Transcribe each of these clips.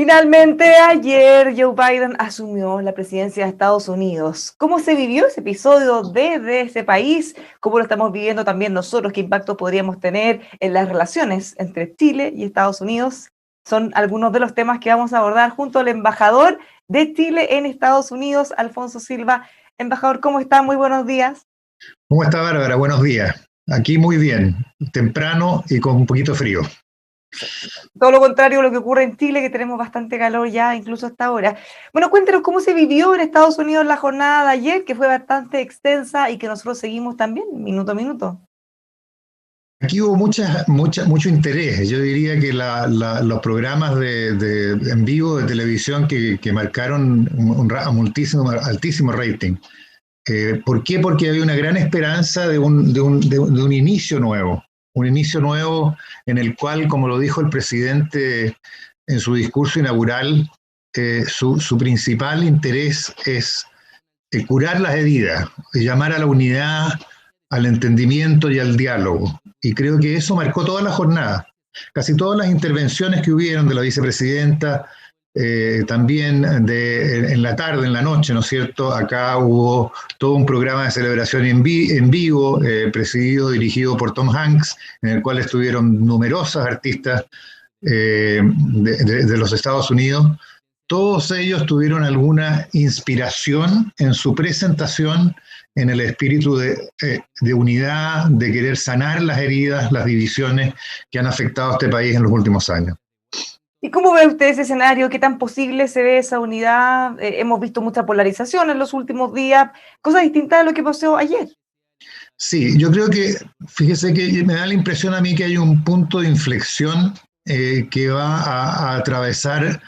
Finalmente, ayer Joe Biden asumió la presidencia de Estados Unidos. ¿Cómo se vivió ese episodio desde ese país? ¿Cómo lo estamos viviendo también nosotros? ¿Qué impacto podríamos tener en las relaciones entre Chile y Estados Unidos? Son algunos de los temas que vamos a abordar junto al embajador de Chile en Estados Unidos, Alfonso Silva. Embajador, ¿cómo está? Muy buenos días. ¿Cómo está, Bárbara? Buenos días. Aquí muy bien, temprano y con un poquito de frío. Todo lo contrario a lo que ocurre en Chile, que tenemos bastante calor ya, incluso hasta ahora. Bueno, cuéntenos cómo se vivió en Estados Unidos la jornada de ayer, que fue bastante extensa y que nosotros seguimos también, minuto a minuto. Aquí hubo mucho interés. Yo diría que los programas en vivo de televisión que marcaron altísimo rating. ¿Por qué? Porque había una gran esperanza de un inicio nuevo. Un inicio nuevo en el cual, como lo dijo el presidente en su discurso inaugural, su principal interés es curar las heridas, llamar a la unidad, al entendimiento y al diálogo. Y creo que eso marcó toda la jornada. Casi todas las intervenciones que hubieron de la vicepresidenta, también en la tarde, en la noche, ¿no es cierto? Acá hubo todo un programa de celebración en vivo, presidido, dirigido por Tom Hanks, en el cual estuvieron numerosas artistas de los Estados Unidos. Todos ellos tuvieron alguna inspiración en su presentación, en el espíritu de unidad, de querer sanar las heridas, las divisiones que han afectado a este país en los últimos años. ¿Y cómo ve usted ese escenario? ¿Qué tan posible se ve esa unidad? Hemos visto mucha polarización en los últimos días, cosas distintas de lo que pasó ayer. Sí, yo creo que, fíjese que me da la impresión a mí que hay un punto de inflexión que va a atravesar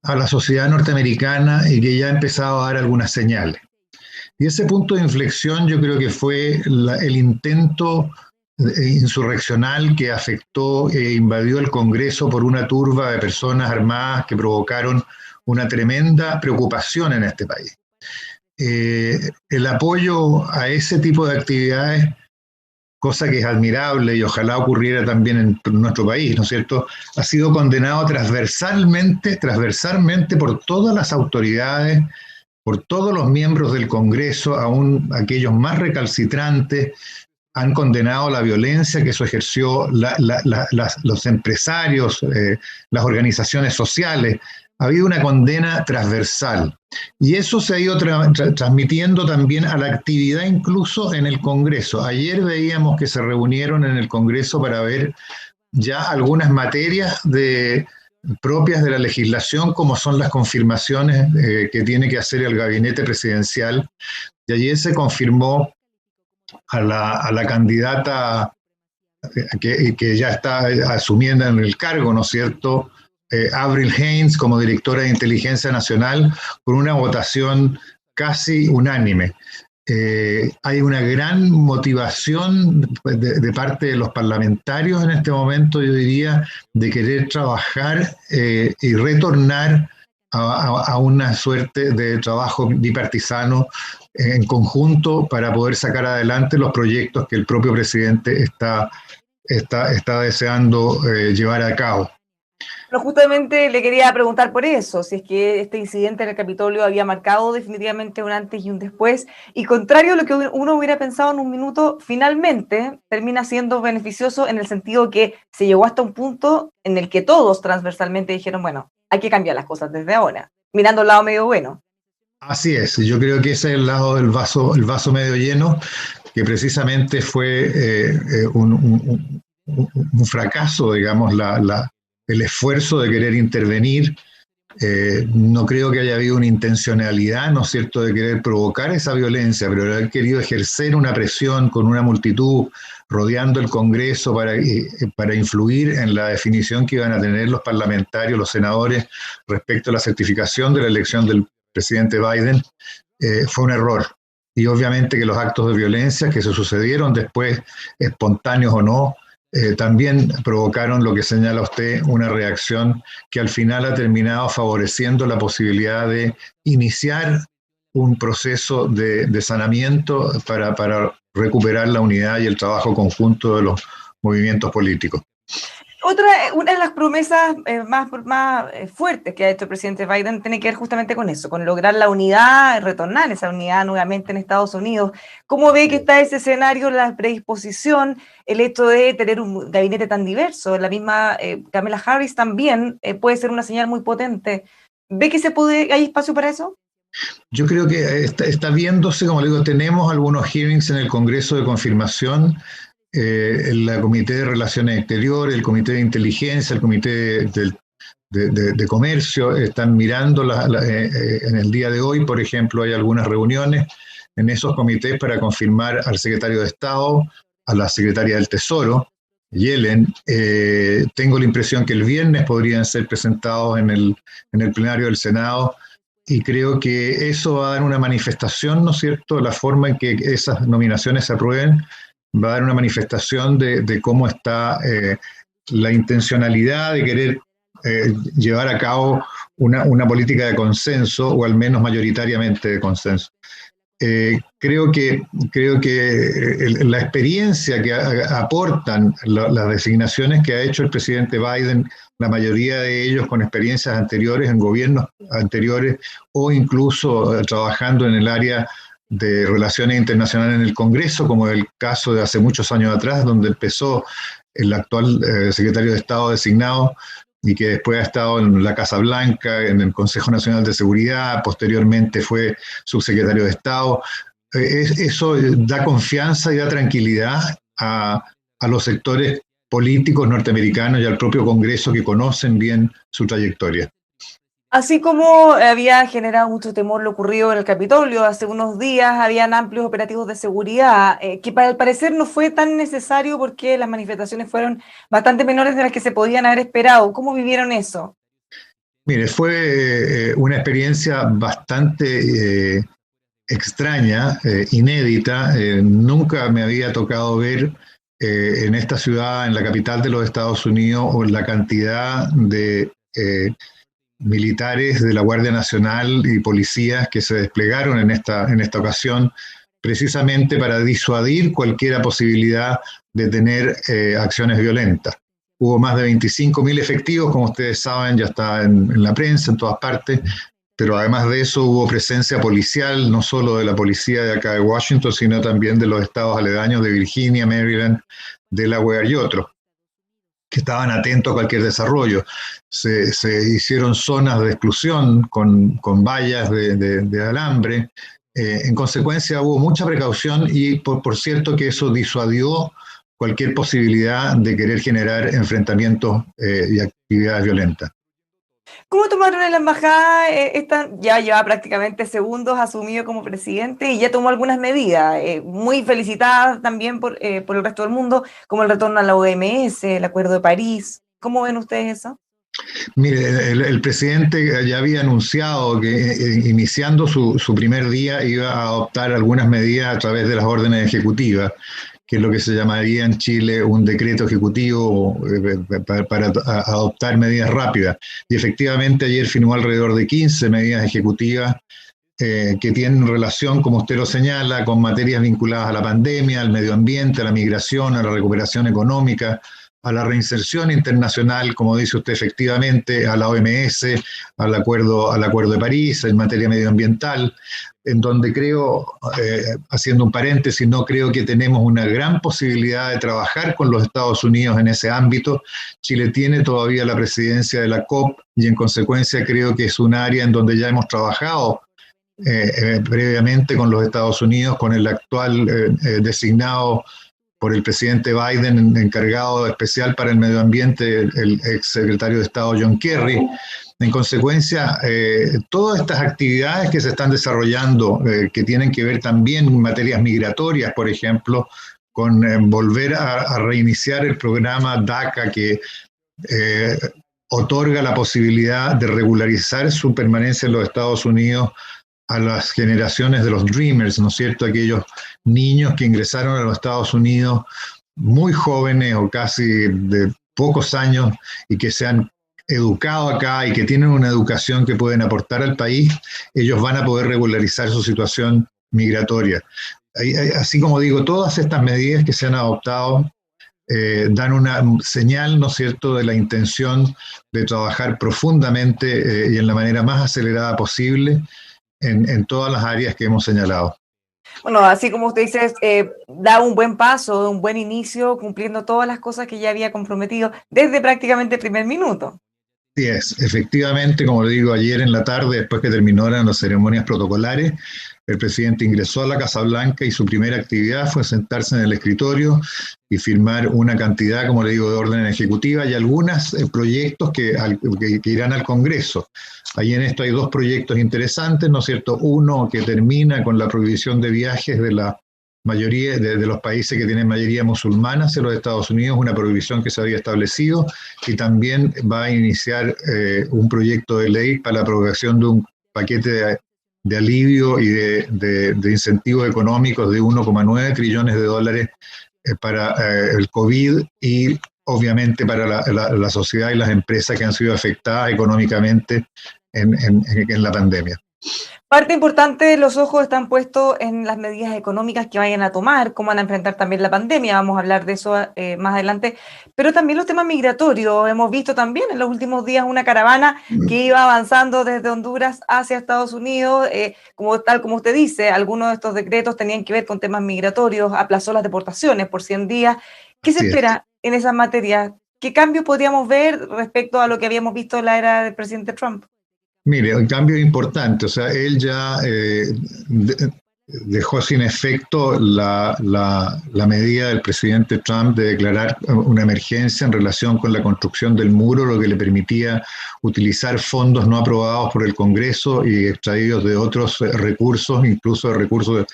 a la sociedad norteamericana y que ya ha empezado a dar algunas señales. Y ese punto de inflexión yo creo que fue el intento insurreccional que afectó e invadió el Congreso por una turba de personas armadas que provocaron una tremenda preocupación en este país. El apoyo a ese tipo de actividades, cosa que es admirable y ojalá ocurriera también en nuestro país, ¿no es cierto?, ha sido condenado transversalmente por todas las autoridades, por todos los miembros del Congreso, aún aquellos más recalcitrantes, han condenado la violencia que eso ejerció los empresarios, las organizaciones sociales. Ha habido una condena transversal. Y eso se ha ido transmitiendo también a la actividad incluso en el Congreso. Ayer veíamos que se reunieron en el Congreso para ver ya algunas materias propias de la legislación, como son las confirmaciones que tiene que hacer el gabinete presidencial. Y ayer se confirmó a la candidata que ya está asumiendo en el cargo, ¿no es cierto?, Avril Haines como directora de Inteligencia Nacional, por una votación casi unánime. Hay una gran motivación de parte de los parlamentarios en este momento, yo diría, de querer trabajar y retornar a una suerte de trabajo bipartisano en conjunto para poder sacar adelante los proyectos que el propio presidente está deseando llevar a cabo. Pero justamente le quería preguntar por eso, si es que este incidente en el Capitolio había marcado definitivamente un antes y un después, y contrario a lo que uno hubiera pensado en un minuto, finalmente termina siendo beneficioso en el sentido que se llegó hasta un punto en el que todos transversalmente dijeron, bueno, hay que cambiar las cosas desde ahora, mirando el lado medio bueno. Así es, yo creo que ese es el lado del vaso, el vaso medio lleno, que precisamente fue un fracaso, digamos, el esfuerzo de querer intervenir. No creo que haya habido una intencionalidad, ¿no es cierto?, de querer provocar esa violencia, pero haber querido ejercer una presión con una multitud rodeando el Congreso para influir en la definición que iban a tener los parlamentarios, los senadores, respecto a la certificación de la elección del presidente Biden, fue un error. Y obviamente que los actos de violencia que se sucedieron después, espontáneos o no, también provocaron lo que señala usted, una reacción que al final ha terminado favoreciendo la posibilidad de iniciar un proceso de sanamiento para recuperar la unidad y el trabajo conjunto de los movimientos políticos. Una de las promesas más fuertes que ha hecho el presidente Biden tiene que ver justamente con eso, con lograr la unidad, retornar esa unidad nuevamente en Estados Unidos. ¿Cómo ve que está ese escenario, la predisposición, el hecho de tener un gabinete tan diverso? La misma Kamala Harris también puede ser una señal muy potente. ¿Ve que hay espacio para eso? Yo creo que está viéndose, como le digo, tenemos algunos hearings en el Congreso de confirmación, el Comité de Relaciones Exteriores, el Comité de Inteligencia, el Comité de Comercio, están mirando en el día de hoy, por ejemplo, hay algunas reuniones en esos comités para confirmar al secretario de Estado, a la secretaria del Tesoro, Yellen. Tengo la impresión que el viernes podrían ser presentados en el plenario del Senado, y creo que eso va a dar una manifestación, ¿no es cierto?, la forma en que esas nominaciones se aprueben, va a dar una manifestación de cómo está la intencionalidad de querer llevar a cabo una política de consenso, o al menos mayoritariamente de consenso. Creo que la experiencia que aportan las designaciones que ha hecho el presidente Biden, la mayoría de ellos con experiencias anteriores en gobiernos anteriores, o incluso trabajando en el área de relaciones internacionales en el Congreso, como el caso de hace muchos años atrás, donde empezó el actual secretario de Estado designado, y que después ha estado en la Casa Blanca, en el Consejo Nacional de Seguridad, posteriormente fue subsecretario de Estado. Eso da confianza y da tranquilidad a los sectores políticos norteamericanos y al propio Congreso, que conocen bien su trayectoria. Así como había generado mucho temor lo ocurrido en el Capitolio hace unos días, habían amplios operativos de seguridad, que al parecer no fue tan necesario porque las manifestaciones fueron bastante menores de las que se podían haber esperado. ¿Cómo vivieron eso? Mire, fue una experiencia bastante extraña, inédita. Nunca me había tocado ver en esta ciudad, en la capital de los Estados Unidos, la cantidad de militares de la Guardia Nacional y policías que se desplegaron en esta ocasión, precisamente para disuadir cualquier posibilidad de tener acciones violentas. Hubo más de 25.000 efectivos, como ustedes saben, ya está en la prensa, en todas partes, pero además de eso hubo presencia policial, no solo de la policía de acá de Washington, sino también de los estados aledaños de Virginia, Maryland, Delaware y otros, que estaban atentos a cualquier desarrollo. Se hicieron zonas de exclusión con vallas de alambre. En consecuencia hubo mucha precaución, y por cierto que eso disuadió cualquier posibilidad de querer generar enfrentamientos y actividades violentas. ¿Cómo tomaron en la embajada? Ya lleva prácticamente segundos asumido como presidente y ya tomó algunas medidas, muy felicitadas también por el resto del mundo, como el retorno a la OMS, el Acuerdo de París. ¿Cómo ven ustedes eso? Mire, el presidente ya había anunciado que iniciando su primer día iba a adoptar algunas medidas a través de las órdenes ejecutivas, que es lo que se llamaría en Chile un decreto ejecutivo para adoptar medidas rápidas. Y efectivamente ayer firmó alrededor de 15 medidas ejecutivas que tienen relación, como usted lo señala, con materias vinculadas a la pandemia, al medio ambiente, a la migración, a la recuperación económica, a la reinserción internacional, como dice usted, efectivamente, a la OMS, al Acuerdo de París, en materia medioambiental, en donde creo, haciendo un paréntesis, no creo que tenemos una gran posibilidad de trabajar con los Estados Unidos en ese ámbito. Chile tiene todavía la presidencia de la COP, y en consecuencia creo que es un área en donde ya hemos trabajado previamente con los Estados Unidos, con el actual designado por el presidente Biden, encargado especial para el medio ambiente, el ex secretario de Estado John Kerry. En consecuencia, todas estas actividades que se están desarrollando, que tienen que ver también en materias migratorias, por ejemplo, con volver a reiniciar el programa DACA, que otorga la posibilidad de regularizar su permanencia en los Estados Unidos a las generaciones de los Dreamers, ¿no es cierto? Aquellos niños que ingresaron a los Estados Unidos muy jóvenes o casi de pocos años, y que se han educado acá y que tienen una educación que pueden aportar al país. Ellos van a poder regularizar su situación migratoria. Así como digo, todas estas medidas que se han adoptado dan una señal, ¿no es cierto?, de la intención de trabajar profundamente y en la manera más acelerada posible en todas las áreas que hemos señalado. Bueno, así como usted dice, da un buen paso, un buen inicio, cumpliendo todas las cosas que ya había comprometido desde prácticamente el primer minuto. Sí es, efectivamente, como le digo, ayer en la tarde, después que terminaron las ceremonias protocolares, el presidente ingresó a la Casa Blanca y su primera actividad fue sentarse en el escritorio y firmar una cantidad, como le digo, de orden ejecutiva y algunos proyectos que irán al Congreso. Ahí en esto hay dos proyectos interesantes, ¿no es cierto? Uno que termina con la prohibición de viajes de la mayoría de los países que tienen mayoría musulmana hacia los Estados Unidos, una prohibición que se había establecido, y también va a iniciar un proyecto de ley para la aprobación de un paquete de alivio y de incentivos económicos de 1,9 trillones de dólares para el COVID y obviamente para la sociedad y las empresas que han sido afectadas económicamente en la pandemia. Parte importante, los ojos están puestos en las medidas económicas que vayan a tomar, cómo van a enfrentar también la pandemia, vamos a hablar de eso más adelante, pero también los temas migratorios. Hemos visto también en los últimos días una caravana que iba avanzando desde Honduras hacia Estados Unidos, tal como usted dice, algunos de estos decretos tenían que ver con temas migratorios, aplazó las deportaciones por 100 días. ¿Qué se espera en esas materias? ¿Qué cambio podríamos ver respecto a lo que habíamos visto en la era del presidente Trump? Mire, el cambio es importante, o sea, él ya dejó sin efecto la medida del presidente Trump de declarar una emergencia en relación con la construcción del muro, lo que le permitía utilizar fondos no aprobados por el Congreso y extraídos de otros recursos, incluso de recursos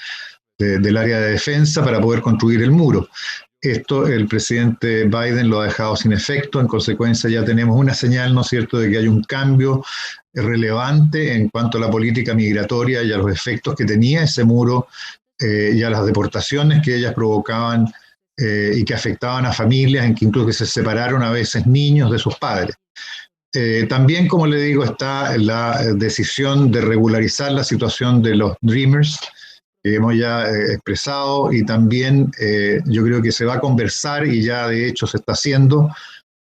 del área de defensa, para poder construir el muro. Esto el presidente Biden lo ha dejado sin efecto, en consecuencia ya tenemos una señal, ¿no es cierto?, de que hay un cambio relevante en cuanto a la política migratoria y a los efectos que tenía ese muro y a las deportaciones que ellas provocaban y que afectaban a familias en que incluso se separaron a veces niños de sus padres. También, como le digo, está la decisión de regularizar la situación de los Dreamers, que hemos ya expresado, y también yo creo que se va a conversar, y ya de hecho se está haciendo,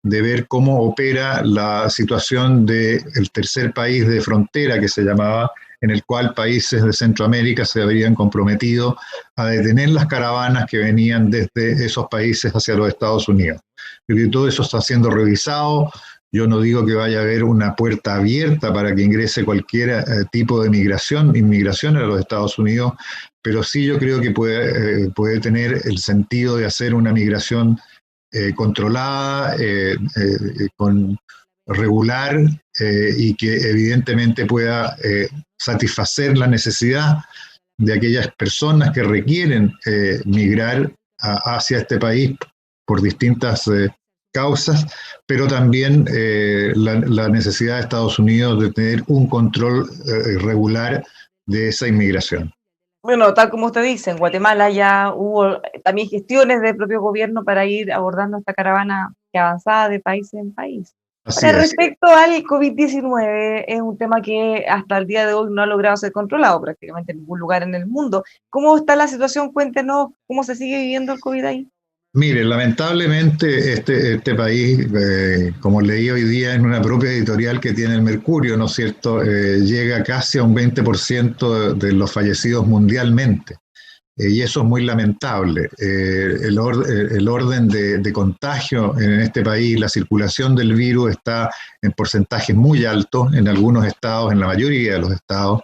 de ver cómo opera la situación del tercer país de frontera, que se llamaba, en el cual países de Centroamérica se habrían comprometido a detener las caravanas que venían desde esos países hacia los Estados Unidos. Yo creo que todo eso está siendo revisado. Yo no digo que vaya a haber una puerta abierta para que ingrese cualquier tipo de inmigración a los Estados Unidos, pero sí yo creo que puede tener el sentido de hacer una migración controlada, regular y que evidentemente pueda satisfacer la necesidad de aquellas personas que requieren migrar hacia este país por distintas causas, pero también la necesidad de Estados Unidos de tener un control regular de esa inmigración. Bueno, tal como usted dice, en Guatemala ya hubo también gestiones del propio gobierno para ir abordando esta caravana que avanzaba de país en país. Ahora, respecto al COVID-19, es un tema que hasta el día de hoy no ha logrado ser controlado prácticamente en ningún lugar en el mundo. ¿Cómo está la situación? Cuéntenos cómo se sigue viviendo el COVID ahí. Mire, lamentablemente este país, como leí hoy día en una propia editorial que tiene el Mercurio, ¿no es cierto?, llega casi a un 20% de los fallecidos mundialmente. Y eso es muy lamentable. El orden de contagio en este país, la circulación del virus está en porcentajes muy altos en algunos estados, en la mayoría de los estados.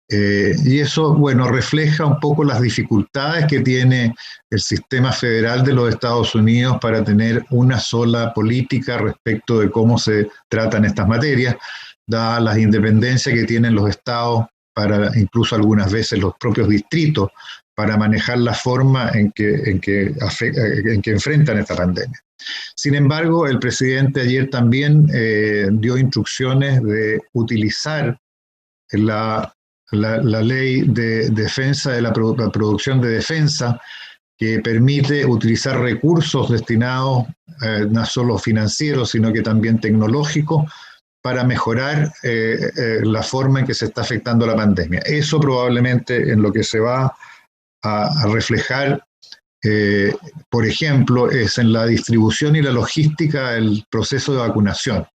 Y eso, bueno, refleja un poco las dificultades que tiene el sistema federal de los Estados Unidos para tener una sola política respecto de cómo se tratan estas materias, dadas las independencias que tienen los estados para, incluso algunas veces los propios distritos, para manejar la forma en que enfrentan esta pandemia. Sin embargo, el presidente ayer también dio instrucciones de utilizar la ley de defensa, de la producción de defensa, que permite utilizar recursos destinados no solo financieros, sino que también tecnológicos, para mejorar la forma en que se está afectando la pandemia. Eso probablemente en lo que se va a reflejar por ejemplo, es en la distribución y la logística del proceso de vacunación.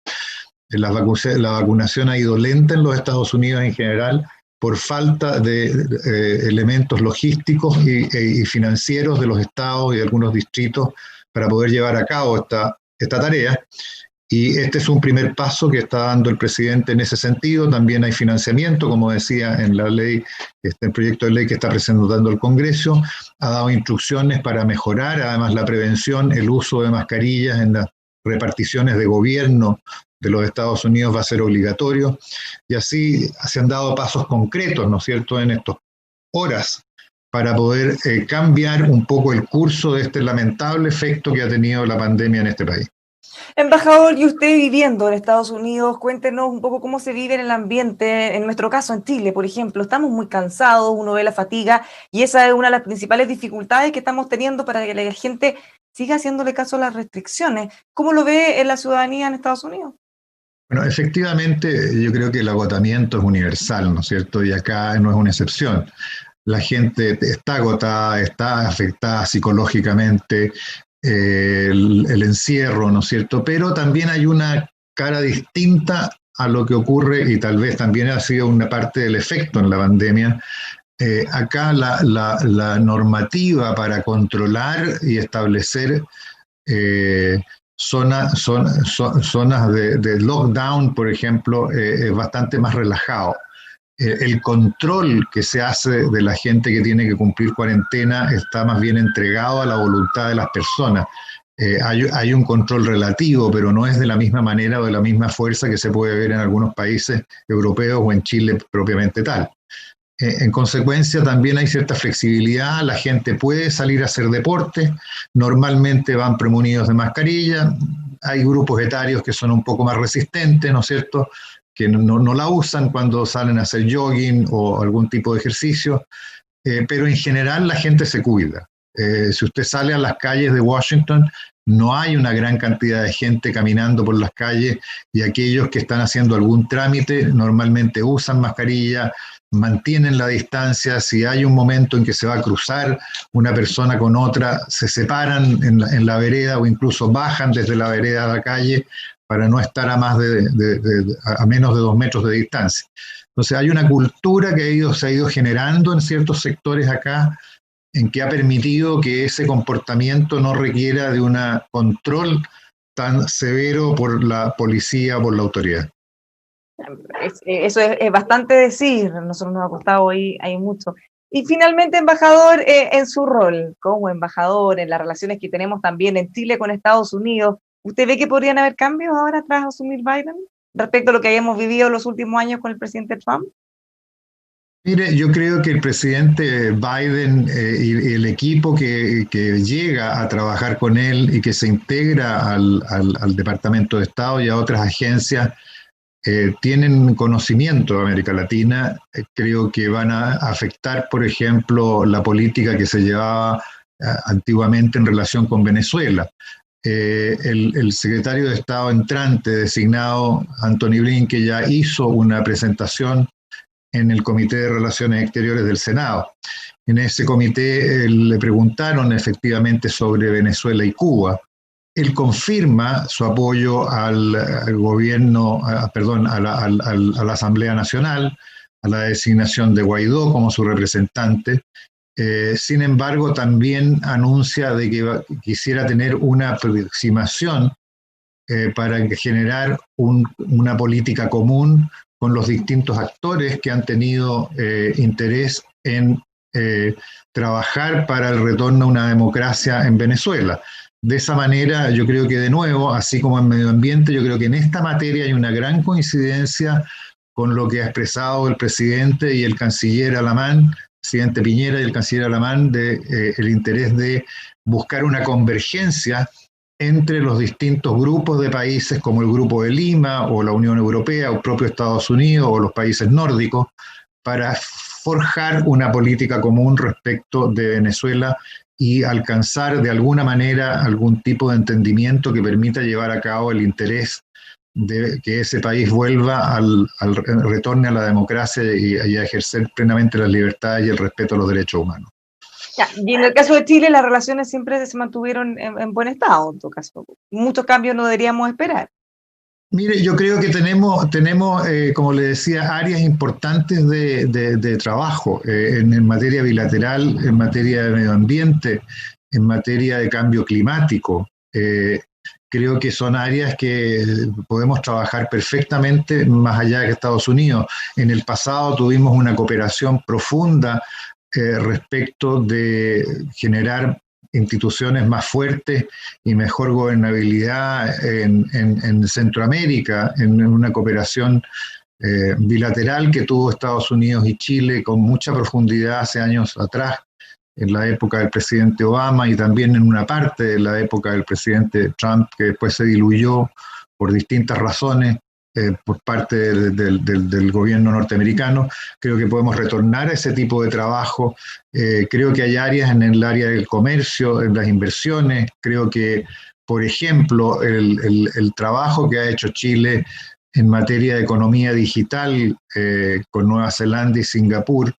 La vacunación ha ido lenta en los Estados Unidos en general por falta de elementos logísticos y financieros de los estados y de algunos distritos para poder llevar a cabo esta tarea. Y este es un primer paso que está dando el presidente en ese sentido. También hay financiamiento, como decía en la ley, el proyecto de ley que está presentando el Congreso. Ha dado instrucciones para mejorar, además, la prevención, el uso de mascarillas en las reparticiones de gobierno de los Estados Unidos va a ser obligatorio. Y así se han dado pasos concretos, ¿no es cierto?, en estas horas para poder cambiar un poco el curso de este lamentable efecto que ha tenido la pandemia en este país. Embajador, y usted viviendo en Estados Unidos, cuéntenos un poco cómo se vive en el ambiente, en nuestro caso en Chile, por ejemplo. Estamos muy cansados, uno ve la fatiga, y esa es una de las principales dificultades que estamos teniendo para que la gente siga haciéndole caso a las restricciones. ¿Cómo lo ve en la ciudadanía en Estados Unidos? Bueno, efectivamente, yo creo que el agotamiento es universal, ¿no es cierto? Y acá no es una excepción. La gente está agotada, está afectada psicológicamente, el encierro, ¿no es cierto? Pero también hay una cara distinta a lo que ocurre, y tal vez también ha sido una parte del efecto en la pandemia. Acá la normativa para controlar y establecer zonas de lockdown, por ejemplo, es bastante más relajado. El control que se hace de la gente que tiene que cumplir cuarentena está más bien entregado a la voluntad de las personas. Hay un control relativo, pero no es de la misma manera o de la misma fuerza que se puede ver en algunos países europeos o en Chile propiamente tal. En consecuencia, también hay cierta flexibilidad, la gente puede salir a hacer deporte, normalmente van premunidos de mascarilla, hay grupos etarios que son un poco más resistentes, ¿no es cierto?, que no la usan cuando salen a hacer jogging o algún tipo de ejercicio, pero en general la gente se cuida. Si usted sale a las calles de Washington, no hay una gran cantidad de gente caminando por las calles, y aquellos que están haciendo algún trámite normalmente usan mascarilla, mantienen la distancia. Si hay un momento en que se va a cruzar una persona con otra, se separan en la vereda o incluso bajan desde la vereda a la calle para no estar a menos de 2 metros de distancia. Entonces hay una cultura que se ha ido generando en ciertos sectores acá, en que ha permitido que ese comportamiento no requiera de un control tan severo por la policía o por la autoridad. Eso es bastante decir, a nosotros nos ha costado hoy, hay mucho. Y finalmente, embajador, en su rol como embajador, en las relaciones que tenemos también en Chile con Estados Unidos, ¿usted ve que podrían haber cambios ahora tras asumir Biden respecto a lo que hayamos vivido los últimos años con el presidente Trump? Mire, yo creo que el presidente Biden y el equipo que llega a trabajar con él y que se integra al Departamento de Estado y a otras agencias tienen conocimiento de América Latina. Creo que van a afectar, por ejemplo, la política que se llevaba antiguamente en relación con Venezuela. El secretario de Estado entrante designado, Antony Blinken, ya hizo una presentación en el Comité de Relaciones Exteriores del Senado. En ese comité le preguntaron efectivamente sobre Venezuela y Cuba. Él confirma su apoyo al gobierno, a la Asamblea Nacional, a la designación de Guaidó como su representante. Sin embargo, también anuncia de que quisiera tener una aproximación para generar una política común con los distintos actores que han tenido interés en trabajar para el retorno a una democracia en Venezuela. De esa manera, yo creo que de nuevo, así como en medio ambiente, yo creo que en esta materia hay una gran coincidencia con lo que ha expresado el presidente y el canciller Alamán, presidente Piñera y el canciller Alamán, el interés de buscar una convergencia entre los distintos grupos de países como el Grupo de Lima o la Unión Europea o propio Estados Unidos o los países nórdicos para forjar una política común respecto de Venezuela y alcanzar de alguna manera algún tipo de entendimiento que permita llevar a cabo el interés de que ese país vuelva retorne a la democracia y a ejercer plenamente las libertades y el respeto a los derechos humanos. Ya, y en el caso de Chile, las relaciones siempre se mantuvieron en buen estado, en todo caso. Muchos cambios no deberíamos esperar. Mire, yo creo que tenemos, como le decía, áreas importantes de trabajo en materia bilateral, en materia de medio ambiente, en materia de cambio climático. Creo que son áreas que podemos trabajar perfectamente más allá de Estados Unidos. En el pasado tuvimos una cooperación profunda respecto de generar instituciones más fuertes y mejor gobernabilidad en Centroamérica, en una cooperación bilateral que tuvo Estados Unidos y Chile con mucha profundidad hace años atrás, en la época del presidente Obama y también en una parte de la época del presidente Trump, que después se diluyó por distintas razones por parte del gobierno norteamericano. Creo que podemos retornar a ese tipo de trabajo. Creo que hay áreas en el área del comercio, en las inversiones. Creo que, por ejemplo, el trabajo que ha hecho Chile en materia de economía digital con Nueva Zelanda y Singapur,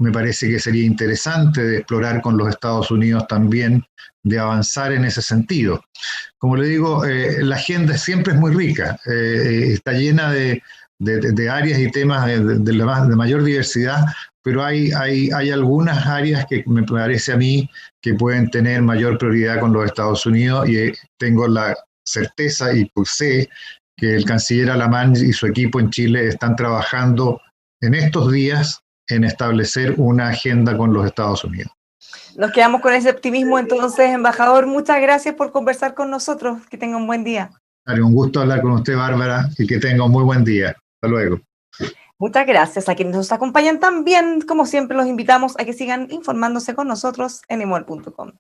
me parece que sería interesante de explorar con los Estados Unidos también, de avanzar en ese sentido. Como le digo, la agenda siempre es muy rica, está llena de áreas y temas de mayor diversidad, pero hay algunas áreas que me parece a mí que pueden tener mayor prioridad con los Estados Unidos y tengo la certeza y pues sé que el canciller Alamán y su equipo en Chile están trabajando en estos días en establecer una agenda con los Estados Unidos. Nos quedamos con ese optimismo entonces, embajador. Muchas gracias por conversar con nosotros. Que tenga un buen día. Un gusto hablar con usted, Bárbara, y que tenga un muy buen día. Hasta luego. Muchas gracias a quienes nos acompañan también. Como siempre, los invitamos a que sigan informándose con nosotros en emol.com.